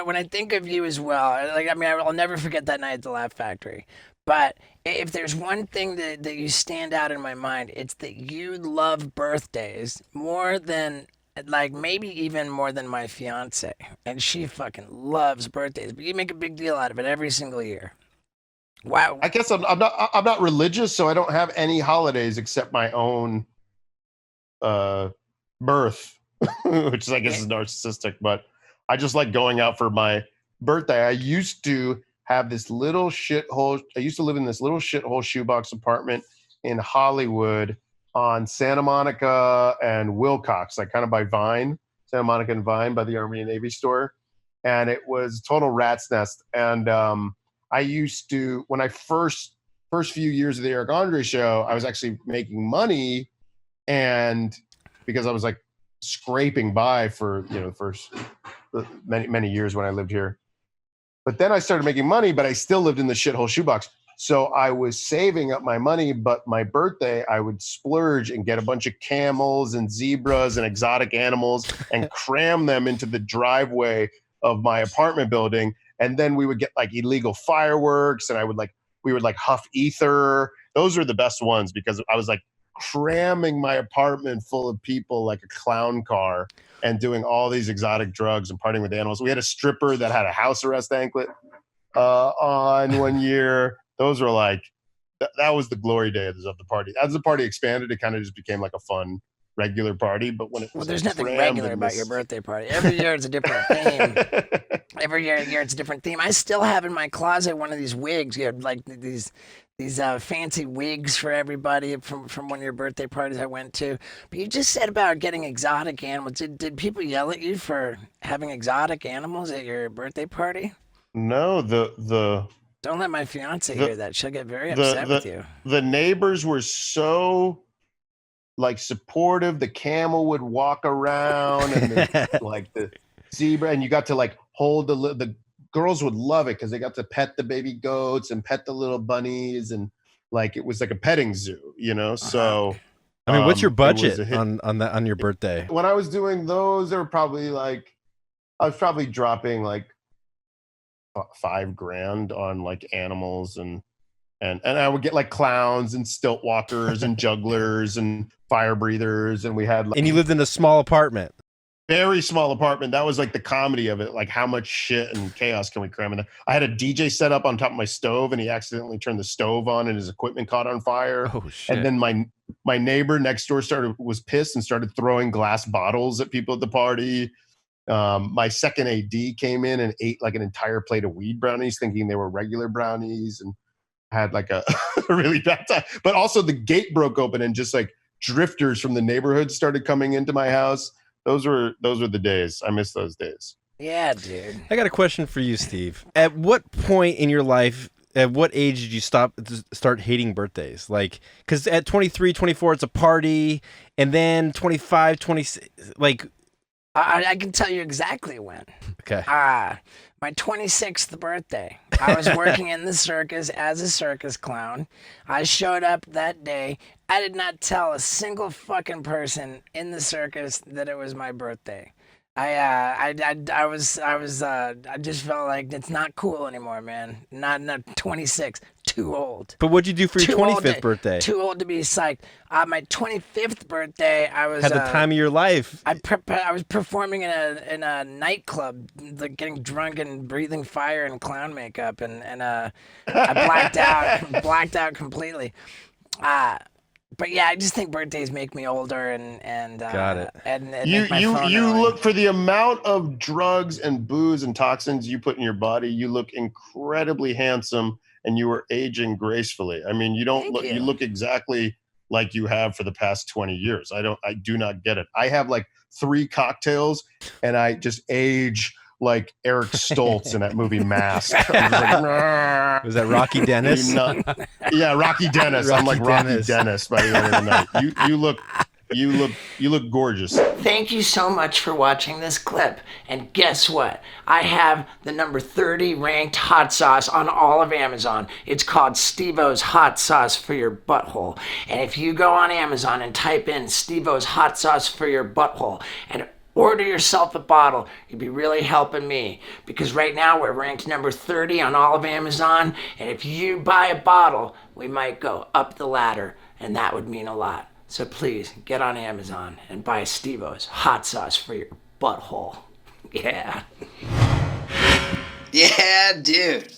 when I think of you as well, like I mean, I'll never forget that night at the Laugh Factory. But if there's one thing that you stand out in my mind, it's that you love birthdays more than like maybe even more than my fiance, and she fucking loves birthdays. But you make a big deal out of it every single year. Wow. I guess I'm not religious, so I don't have any holidays except my own uh, birth, which I guess Yeah. is narcissistic. But I just like going out for my birthday. I used to have this little shithole. I used to live in this little shithole shoebox apartment in Hollywood on Santa Monica and Wilcox, like kind of by Vine, Santa Monica and Vine by the Army and Navy store. And it was total rat's nest. And I used to, when I first few years of the Eric Andre show, I was actually making money, and because I was like scraping by for the first many years when I lived here. But then I started making money, but I still lived in the shithole shoebox. So I was saving up my money, but my birthday, I would splurge and get a bunch of camels and zebras and exotic animals and cram them into the driveway of my apartment building. And then we would get like illegal fireworks, and we would like huff ether. Those were the best ones because I was like cramming my apartment full of people like a clown car and doing all these exotic drugs and partying with animals. We had a stripper that had a house arrest anklet on one year. Those were like, that was the glory days of the party. As the party expanded, it kind of just became like a fun regular party. But when it Well, was there's like nothing crammed regular in about your this, birthday party. Every year it's a different theme. Every year it's a different theme. I still have in my closet one of these wigs. You have like these fancy wigs for everybody from one of your birthday parties I went to. But you just said about getting exotic animals. Did people yell at you for having exotic animals at your birthday party? no, Don't let my fiance the hear that. She'll get very the upset with the you. the neighbors were so like supportive. The camel would walk around, and the zebra, and you got to like hold the girls would love it because they got to pet the baby goats and pet the little bunnies, and like it was like a petting zoo. Uh-huh. So I mean, what's your it was budget a hit. on your birthday? When I was doing those, they were probably like I was probably dropping like 5 grand on like animals, and I would get like clowns and stilt walkers and jugglers and fire breathers, and we had like And you lived in a small apartment. very small apartment. That was like the comedy of it. Like how much shit and chaos can we cram in there? I had a DJ set up on top of my stove, and he accidentally turned the stove on, and his equipment caught on fire. Oh shit! And then my neighbor next door was pissed and started throwing glass bottles at people at the party. My second AD came in and ate like an entire plate of weed brownies, thinking they were regular brownies, and had like a really bad time. But also the gate broke open, and just like drifters from the neighborhood started coming into my house. Those were the days. I miss those days. Yeah, dude. I got a question for you, Steve. At what point in your life, at what age did you start hating birthdays? Like, because at 23, 24, it's a party, and then 25, 26, like, I can tell you exactly when. okay. My 26th birthday. I was working in the circus as a circus clown. I showed up that day. I did not tell a single fucking person in the circus that it was my birthday. I just felt like it's not cool anymore, man. Not 26, too old. But what'd you do for your Too old 25th to- birthday? Too old to be psyched. My 25th birthday, I was Had the time of your life. I was performing in a nightclub, like getting drunk and breathing fire and clown makeup, and I blacked out completely. But yeah, I just think birthdays make me older, and Got it. And You make my you phone you annoying. look for the amount of drugs and booze and toxins you put in your body. You look incredibly handsome, and you are aging gracefully. I mean, you don't Thank look. you. You look exactly like you have for the past 20 years. I do not get it. I have like 3 cocktails, and I just age like Eric Stoltz in that movie Mask. I'm just like, "Nah." Was that Rocky Dennis? Yeah, Rocky Dennis. I'm like Rocky Rocky Dennis. Dennis by the end of the night. You look gorgeous. Thank you so much for watching this clip. And guess what? I have the number 30 ranked hot sauce on all of Amazon. It's called Steve-O's Hot Sauce for Your Butthole. And if you go on Amazon and type in Steve-O's Hot Sauce for Your Butthole and order yourself a bottle. You'd be really helping me, because right now we're ranked number 30 on all of Amazon, and if you buy a bottle, we might go up the ladder, and that would mean a lot. So please get on Amazon and buy Steve-O's hot sauce for your butthole. Yeah. Yeah, dude.